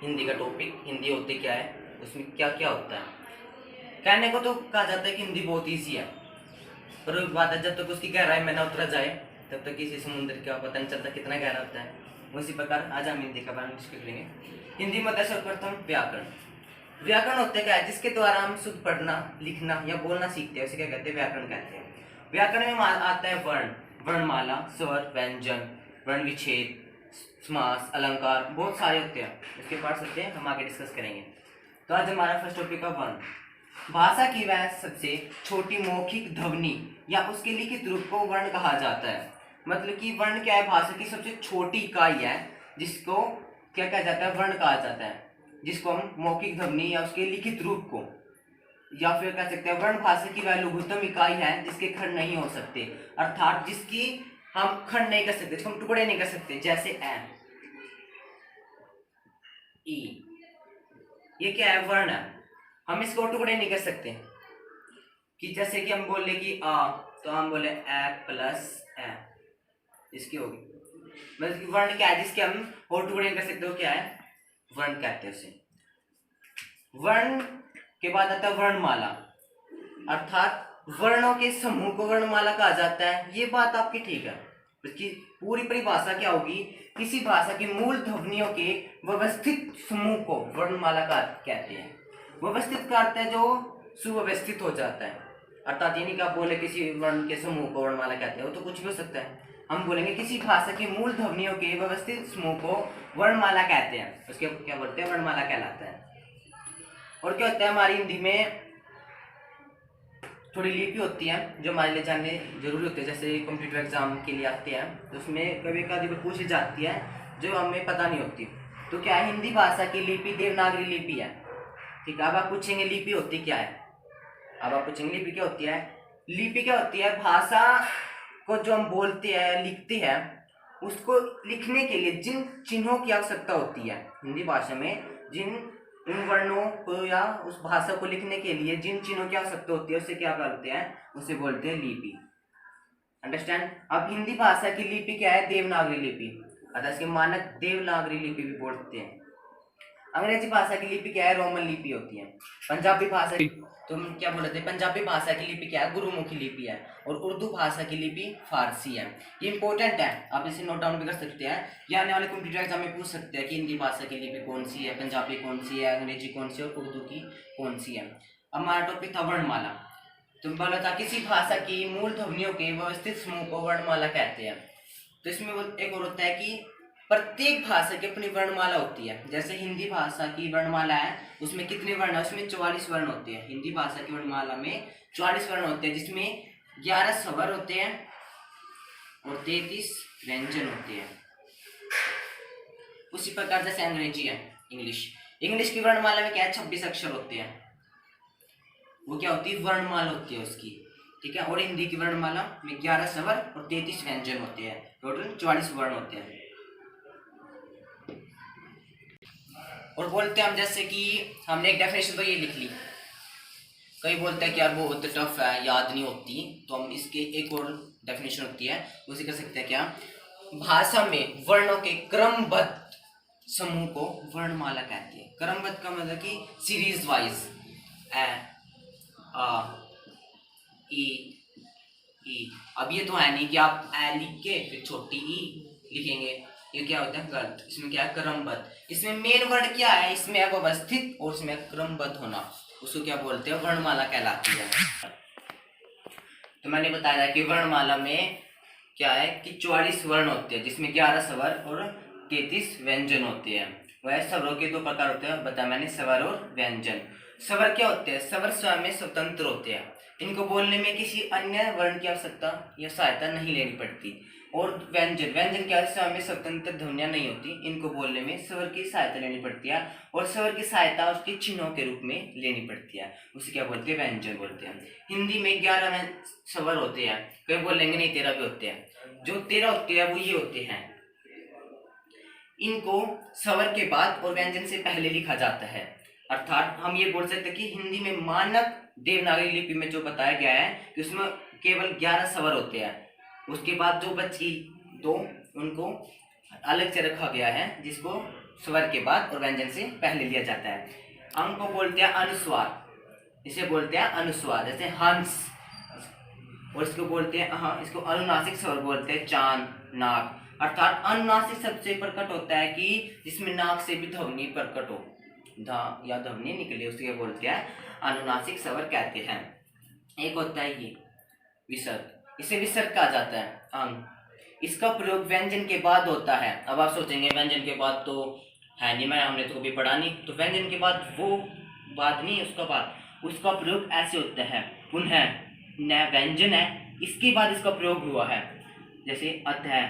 हिंदी का टॉपिक, हिंदी होते क्या है, उसमें क्या क्या होता है। कहने को तो कहा जाता है कि हिंदी बहुत ईजी है, पर बात है जब तक उसकी गहराई में ना उतरा जाए तब तक किसी समुद्र का पता नहीं चलता कितना गहरा होता है। उसी प्रकार आज हम हिंदी का बारे में डिस्कस करेंगे। हिंदी में सर्वप्रथम व्याकरण। व्याकरण होते क्या है, जिसके द्वारा हम शुद्ध पढ़ना, लिखना या बोलना सीखते हैं, उसे क्या कहते हैं, व्याकरण कहते हैं। व्याकरण में आता है वर्ण, वर्णमाला, स्वर, व्यंजन, वर्ण विच्छेद, समास, अलंकार, बहुत सारे होते हैं। इसके पार्ट्स होते हैं, हम आगे डिस्कस करेंगे। तो आज हमारा फर्स्ट टॉपिक है वर्ण। भाषा की वह सबसे छोटी मौखिक ध्वनि या उसके लिखित रूप को वर्ण कहा जाता है। मतलब कि वर्ण क्या है, भाषा की सबसे छोटी इकाई है जिसको क्या कहा जाता है, वर्ण कहा जाता है। जिसको हम मौखिक ध्वनि या उसके लिखित रूप को, या फिर कह सकते हैं वर्ण भाषा की वह लघुत्तम इकाई है जिसके खंड नहीं हो सकते, अर्थात जिसकी हम खंड नहीं कर सकते, जिसको हम टुकड़े नहीं कर सकते। जैसे ए, ई, ये क्या है, वर्ण है, हम इसको टुकड़े नहीं कर सकते। कि जैसे कि हम बोले कि आ, तो हम बोले ए प्लस ए, इसकी होगी। मतलब कि वर्ण क्या है जिसके हम और टुकड़े नहीं कर सकते, वो क्या है, वर्ण कहते हैं उसे। वर्ण के बाद आता है वर्णमाला, अर्थात वर्णों के समूह को वर्णमाला कहा जाता है। ये बात आपकी ठीक है। इसकी पूरी परिभाषा क्या होगी, किसी भाषा की मूल ध्वनियों के व्यवस्थित समूह को वर्णमाला कहते हैं। व्यवस्थित का अर्थ है जो सुव्यवस्थित हो जाता है, अर्थात ये नहीं कि आप बोले किसी वर्ण के समूह को वर्णमाला कहते हैं, वो तो कुछ भी हो सकता है। हम बोलेंगे किसी भाषा की मूल ध्वनियों के व्यवस्थित समूह को वर्णमाला कहते हैं, उसके क्या बोलते हैं, वर्णमाला कहलाता है। और क्या होता है, हमारी हिंदी में थोड़ी लिपि होती है जो हमारे लिए जानने जरूरी होती है। जैसे कॉम्पिटिटिव एग्जाम के लिए आते हैं तो उसमें कभी कभी पूछी जाती है जो हमें पता नहीं होती। तो क्या है, हिंदी भाषा की लिपि देवनागरी लिपि है। ठीक है, अब आप पूछेंगे लिपि होती क्या है। अब आप पूछेंगे लिपि क्या होती है। लिपि क्या होती है, भाषा को जो हम बोलते हैं, लिखते हैं, उसको लिखने के लिए जिन चिन्हों की आवश्यकता होती है हिंदी भाषा में, जिन उन वर्णों को या उस भाषा को लिखने के लिए जिन चिन्हों की आवश्यकता होती है, उसे क्या बोलते हैं, उसे बोलते हैं लिपि। अंडरस्टैंड। अब हिंदी भाषा की लिपि क्या है, देवनागरी लिपि, अर्थात इसके मानक देवनागरी लिपि भी बोलते हैं। अंग्रेजी भाषा की लिपि क्या है, रोमन लिपि होती है। पंजाबी भाषा तुम क्या बोल रहे थे, पंजाबी भाषा की लिपि क्या है, गुरुमुखी लिपि है। और उर्दू भाषा की लिपि फारसी है। ये इंपॉर्टेंट है, आप इसे नोट डाउन भी कर सकते हैं, या आने वाले कंप्यूटर एग्जाम में पूछ सकते हैं कि हिंदी भाषा की लिपि कौन सी है, पंजाबी कौन सी है, अंग्रेजी कौन सी है और उर्दू की कौन सी है। अब हमारा टॉपिक था वर्णमाला। तुम बोला था किसी भाषा की मूल ध्वनियों के व्यवस्थित समूह को वर्णमाला कहते हैं। तो इसमें एक और होता है कि प्रत्येक भाषा की अपनी वर्णमाला होती है। जैसे हिंदी भाषा की वर्णमाला है, उसमें कितने वर्ण है, उसमें 44 वर्ण होते हैं। हिंदी भाषा की वर्णमाला में 44 वर्ण होते हैं, जिसमें 11 स्वर होते हैं और 33 व्यंजन होते हैं। उसी प्रकार जैसे अंग्रेजी है, इंग्लिश की वर्णमाला में क्या है, 26 अक्षर होते हैं, वो क्या होती है, वर्णमाला होती है उसकी। ठीक है, और हिंदी की वर्णमाला में 11 स्वर और 33 व्यंजन होते हैं, टोटल 44 वर्ण होते हैं। और बोलते हैं हम, जैसे कि हमने एक डेफिनेशन तो ये लिख ली, कई बोलते हैं कि यार बहुत टफ है, याद नहीं होती, तो हम इसके एक और डेफिनेशन होती है, उसे कर सकते हैं क्या, भाषा में वर्णों के क्रमबद्ध समूह को वर्णमाला कहती है। क्रमबद्ध का मतलब कि सीरीज वाइज, ए, आ, ई। अब ये तो है नहीं कि आप ए लिख के फिर छोटी ई लिखेंगे, ये क्या होता है, गलत। इसमें क्या है, क्रमबद्ध। इसमें मेन वर्ड क्या है, इसमें है व्यवस्थित और इसमें क्रमबद्ध होना, उसको क्या बोलते हैं, वर्णमाला कहलाती है। तो मैंने बताया कि वर्णमाला में क्या है कि 44 वर्ण होते हैं, जिसमें 11 स्वर और 33 व्यंजन होते हैं। वह स्वरों के दो प्रकार होते हैं, बताया मैंने, स्वर और व्यंजन। स्वर क्या होते हैं, स्वर स्वयं में स्वतंत्र होते हैं, इनको बोलने में किसी अन्य वर्ण की आवश्यकता या सहायता नहीं लेनी पड़ती। और व्यंजन क्या है, स्वयं में स्वतंत्र ध्वनियां नहीं होती, इनको बोलने में स्वर की सहायता लेनी पड़ती है, और स्वर की सहायता उसके चिन्हों के रूप में लेनी पड़ती है, उसे क्या बोलते हैं, व्यंजन बोलते हैं। हिंदी में 11 स्वर होते हैं, कई बोलेंगे नहीं 13 भी होते हैं। जो 13 होते हैं वो ये होते हैं, इनको स्वर के बाद और व्यंजन से पहले लिखा जाता है। अर्थात हम ये बोल सकते हैं कि हिंदी में मानक देवनागरी लिपि में जो बताया गया है कि उसमें केवल 11 स्वर होते हैं, उसके बाद जो बची दो उनको अलग से रखा गया है, जिसको स्वर के बाद और व्यंजन से पहले लिया जाता है। अंग को बोलते हैं अनुस्वार, इसे बोलते हैं अनुस्वार, जैसे हंस। और इसको बोलते हैं इसको अनुनासिक स्वर बोलते हैं, चांद, नाक। अर्थात अनुनासिक सबसे प्रकट होता है कि जिसमें नाक से भी ध्वनि प्रकट हो, धा या ध्वनि निकले, उसे बोलते हैं अनुनासिक स्वर कहते हैं। एक होता है ये विसर्ग, इसे विसर्ग कहा जाता है। अंग, इसका प्रयोग व्यंजन के बाद होता है। अब आप सोचेंगे व्यंजन के बाद तो है नहीं, हमने तो कभी पढ़ा नहीं। तो व्यंजन के बाद वो बात नहीं, उसका प्रयोग ऐसे होता है, पुनः न व्यंजन है, इसके बाद इसका प्रयोग हुआ है। जैसे अतः,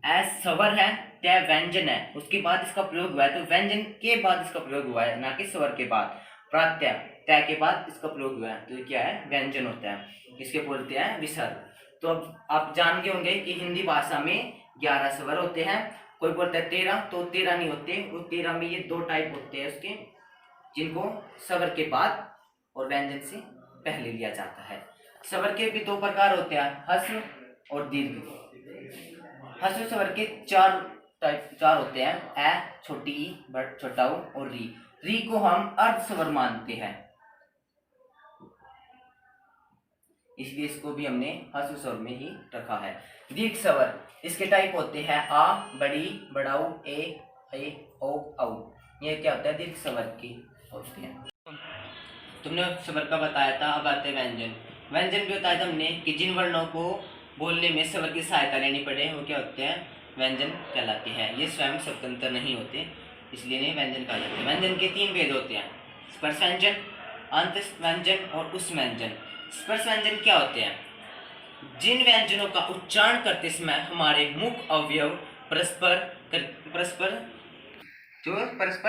ऐस स्वर है, तय व्यंजन है, उसके बाद इसका प्रयोग हुआ है, तो व्यंजन के बाद इसका प्रयोग हुआ है, ना कि स्वर के बाद। प्रत्यय, तय के बाद इसका प्रयोग हुआ है, तो ये क्या है, व्यंजन होता है, इसके बोलते हैं विसर्ग। तो अब आप जान गए होंगे कि हिंदी भाषा में 11 स्वर होते हैं। कोई बोलता है 13, तो 13 नहीं होते, वो 13 में ये 2 टाइप होते हैं उसके, जिनको स्वर के बाद और व्यंजन से पहले लिया जाता है। स्वर के भी 2 प्रकार होते हैं, ह्रस्व और दीर्घ। ह्रस्व स्वर के 4 होते हैं, ए, छोटी ई, छोटा ऊ और री। री को हम अर्ध स्वर मानते हैं, इसलिए इसको भी हमने ह्रस्व स्वर में ही रखा है। दीर्घ स्वर, इसके टाइप होते हैं आ, बड़ी, बड़ाऊ, ए, ओ, औ। ये क्या होता है, दीर्घ स्वर की होते हैं। तुमने स्वर का बताया था, अब आते हैं व्यंजन। व्यंजन भी बताया था हमने कि जिन वर्णों को बोलने में स्वर की सहायता लेनी पड़े, वो क्या होते हैं, व्यंजन कहलाते हैं। ये स्वयं स्वतंत्र नहीं होते, इसलिए इन्हें व्यंजन कहा जाता है। व्यंजन के 3 भेद होते हैं, स्पर्श व्यंजन, अंतस्थ व्यंजन और उष्म व्यंजन। स्पर्श व्यंजन क्या होते हैं, जिन व्यंजनों का उच्चारण करते समय हमारे मुख अवयव परस्पर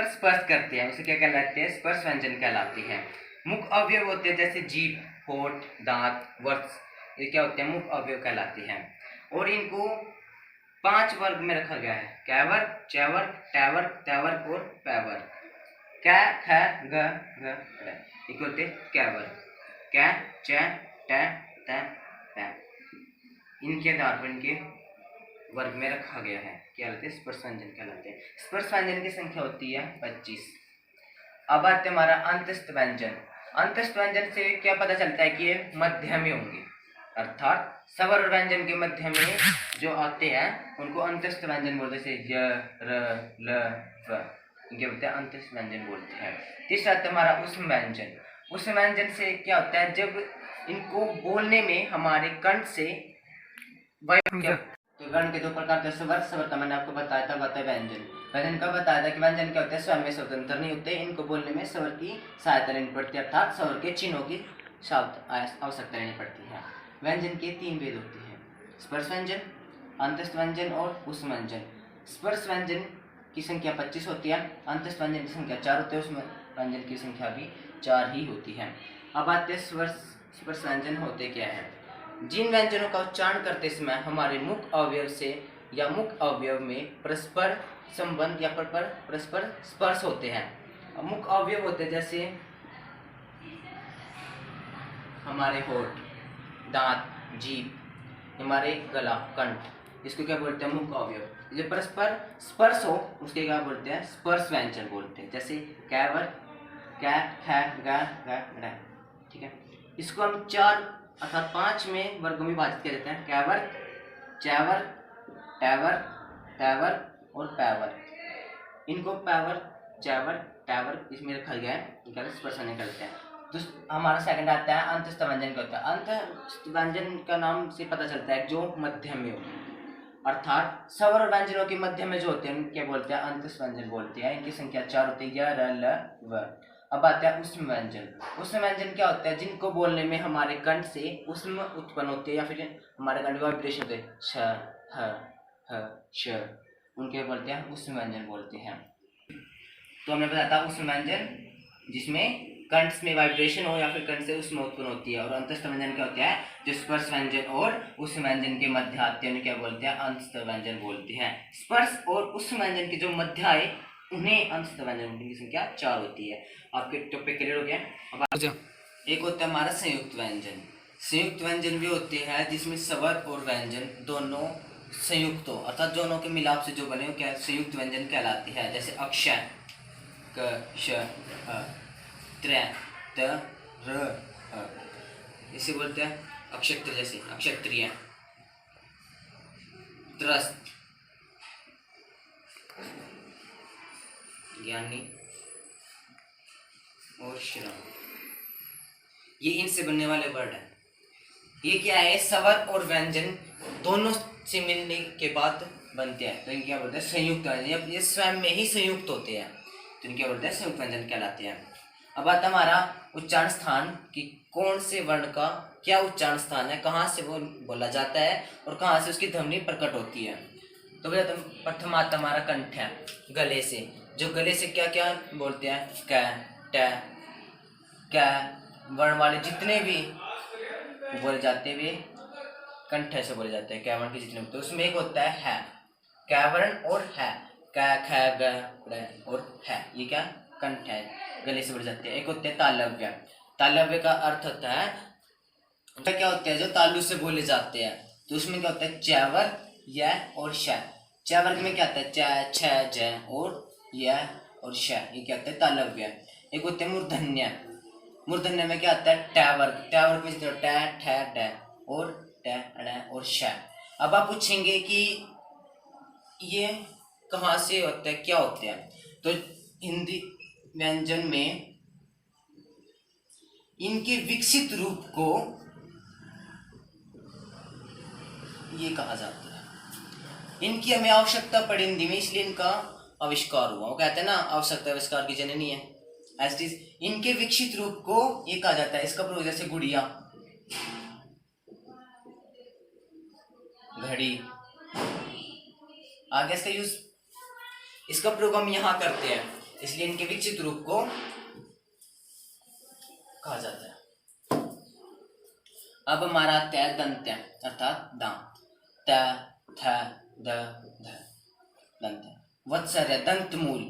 स्पर्श करते हैं, उसे क्या कहलाते हैं, स्पर्श व्यंजन कहलाते हैं। मुख अवयव होते हैं जैसे जीभ, होठ, दांत, वक्ष, ये क्या होते हैं, मुख अवयव कहलाते हैं। और इनको 5 वर्ग में रखा गया है, कैवर, चैवर, टैवर, तैवर और पैवर। कै, ख, ग, घ, ये होते हैं कैवर। कै, च, ट, त, पै, इनके आधार पर इनके वर्ग में रखा गया है, क्या कहते हैं, स्पर्श व्यंजन कहलाते हैं। स्पर्श व्यंजन की संख्या होती है 25। अब आते हमारा अंतस्थ व्यंजन। अंतस्थ व्यंजन से क्या पता चलता है कि ये मध्य में होंगे, अर्थात स्वर और व्यंजन के मध्य में जो आते हैं उनको अंतस्थ व्यंजन बोलते हैं, जैसे य, र, ल, व, इनके बोलते हैं अंतस्थ व्यंजन बोलते हैं। तीसरा आता है हमारा उष्म व्यंजन। उष्म व्यंजन से क्या होता है, जब इनको बोलने में हमारे कंठ से तो वर्ण के 2 प्रकार के स्वर का मैंने आपको बताया था, व्यंजन। व्यंजन का बताया था कि व्यंजन क्या होते हैं, स्वयं में स्वतंत्र नहीं होते, इनको बोलने में स्वर की सहायता लेनी पड़ती है, अर्थात स्वर के चिन्हों की आवश्यकता लेनी पड़ती है। व्यंजन के 3 भेद होते हैं, स्पर्श व्यंजन, अंतस्थ व्यंजन और उष्म व्यंजन। स्पर्श व्यंजन की संख्या 25 होती है, अंतस्थ व्यंजन की संख्या 4 होती है, उष्म व्यंजन की संख्या भी 4 ही होती है। अब आते हैं स्पर्श व्यंजन होते क्या है। जिन व्यंजनों का उच्चारण करते समय हमारे मुख अवयव से या मुख अवयव में परस्पर संबंध या परस्पर स्पर्श होते हैं। मुख अवयव होते हैं जैसे हमारे होठ, दांत, जीभ, हमारे गला, कंठ, इसको क्या बोलते हैं, मुख अवयव। जो परस्पर स्पर्श हो उसके क्या बोलते हैं, स्पर्श व्यंजन बोलते हैं, जैसे कैवर, कै, ख, ग, घ, ठीक है। इसको हम 4 अर्थात 5 में वर्गों में विभाजित कर देते हैं, कैवर, चैवर, टैवर, तैवर और पैवर। इनको पैवर, चैवर, टैवर इसमें रखा गया है, स्पर्श व्यंजन करते हैं। तो हमारा सेकंड आता है अंतस्थ व्यंजन का होता है। अंतस्थ व्यंजन का नाम से पता चलता है जो मध्य में हो, अर्थात स्वर और व्यंजनों के मध्य में जो होते हैं क्या बोलते हैं, अंतस्थ व्यंजन बोलते हैं। इनकी संख्या 4 होती है, य, र, ल, व। अब आता है उष्म व्यंजन। उष्म व्यंजन क्या होता है, जिनको बोलने में हमारे कंठ से उष्म उत्पन्न होते हैं या फिर हमारे कंठ वाइब्रेशन होते हैं, छ, ह, श, उनके बोलते हैं उष्म व्यंजन बोलते हैं। तो हमने बताया था उष्म व्यंजन जिसमें कंठ में वाइब्रेशन हो या फिर कंठ से उष्म उत्पन्न होती है। और अंतस्थ व्यंजन क्या होता है, जो स्पर्श व्यंजन और उष्म व्यंजन के मध्य आते हैं उन्हें क्या बोलते हैं, अंतस्थ व्यंजन बोलते हैं। स्पर्श और उष्म व्यंजन के जो मध्य आए उन्हें अंतस्थ व्यंजन की संख्या 4 होती है। आपके टॉपिक क्लियर हो गया। अब एक होता है हमारा संयुक्त व्यंजन। संयुक्त व्यंजन भी होते हैं जिसमें स्वर और व्यंजन दोनों संयुक्त हो, अर्थात दोनों के मिलाप से जो बने वो क्या संयुक्त व्यंजन कहलाते हैं। जैसे अक्षय क श अ, त्र त र अ, इसे बोलते हैं अक्षत्र, जैसे अक्षत्रिय, त्रस्त ज्ञानी और श्रम, ये इनसे बनने वाले वर्ड है। ये क्या है, स्वर और व्यंजन दोनों से मिलने के बाद बनते हैं, तो इनके क्या बोलते हैं संयुक्त व्यंजन। ये स्वयं में ही संयुक्त होते हैं तो इनके क्या बोलते हैं संयुक्त व्यंजन कहलाते हैं। अब आता हमारा उच्चारण स्थान कि कौन से वर्ण का क्या उच्चारण स्थान है, कहाँ से वो बोला जाता है और कहाँ से उसकी ध्वनि प्रकट होती है। तो भैया प्रथम आता हमारा कंठ है, गले से, जो गले से क्या क्या बोलते हैं क ट क वर्ण वाले जितने भी बोले जाते वे कंठ से बोले जाते हैं। क वर्ण के जितने होते हैं उसमें एक होता है क वर्ण और है, क ख ग ड़ और है, ये क्या कंठ है, गले से बोले जाते हैं। एक होते हैं तालव्य, तालव्य का अर्थ होता है क्या होता है जो तालु से बोले जाते हैं, तो उसमें क्या होता है च य और श। च वर्ग में क्या आता है च छ ज और य और श, ये क्या होता है तालव्य। एक होते हैं मूर्धन्य, मूर्धन्य में क्या आता है ट वर्ग, ट वर्ग में ट ठ ड और ट ण और श। अब आप पूछेंगे कि ये कहाँ से होता है क्या होते हैं, तो हिंदी व्यंजन में इनके विकसित रूप को ये कहा जाता है। इनकी हमें आवश्यकता पड़ी हिंदी में, इसलिए इनका आविष्कार हुआ। वो कहते हैं ना आवश्यकता आविष्कार की जननी है, ऐसे इनके विकसित रूप को ये कहा जाता है। इसका प्रयोग जैसे गुड़िया, घड़ी, आगे इसका यूज, इसका प्रयोग हम यहाँ करते हैं, इसलिए इनके विकसित रूप को कहा जाता है। अब हमारा तय दंत है, अर्थात दांत, त थ द ध दंत। वत्सर्य दंत मूल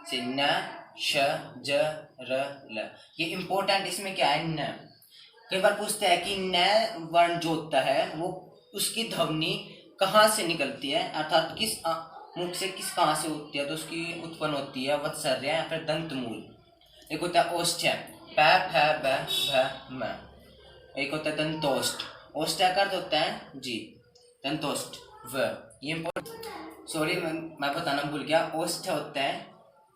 से न श ज र ल, ये इंपॉर्टेंट, इसमें क्या है न। कई बार पूछते हैं कि न वर्ण जो होता है वो उसकी ध्वनि कहाँ से निकलती है, अर्थात किस मुख से किस कहाँ से होती है, तो उसकी उत्पन्न होती है वत्सर्य या फिर दंत मूल। एक होता है ओष्ठ्य, प फ ब भ म। एक होता है दंतोष्ठ, ओष्ठ का अर्थ होता है जी, दंतोष्ठ व, ये इम्पोर्टेंट, सॉरी मैं बताना भूल गया, ओष्ठ होता है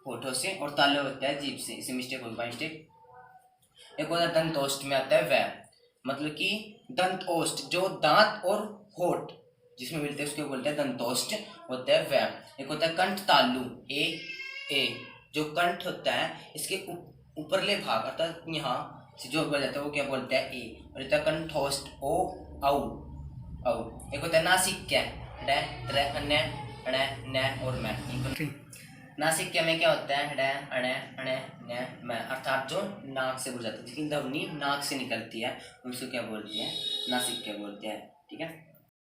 होठों से और तालव्य होता है जीभ से, इसे मिस्टेक हो गई मिस्टेक। एक होता है दंतोष्ठ में आता है व, मतलब कि दंत ओष्ठ जो दांत और होठ जिसमें मिलते हैं उसको बोलते हैं दंतोष्ठ होता है व। एक होता है कंठ तालु ए, जो कंठ होता है इसके ऊपरले भाग अर्थात यहाँ से जो बोला जाता है वो क्या बोलते हैं ए, और होता है कंठोष्ठ ओ औ औ। एक होता है नासिक्य ड त्र न ण न और म। नासिक्य में क्या होता है ड अण अण न म, अर्थात जो नाक से बोला जाता है, जिसकी ध्वनि नाक से निकलती है उसको क्या बोलते हैं नासिक्य बोलते हैं। ठीक है।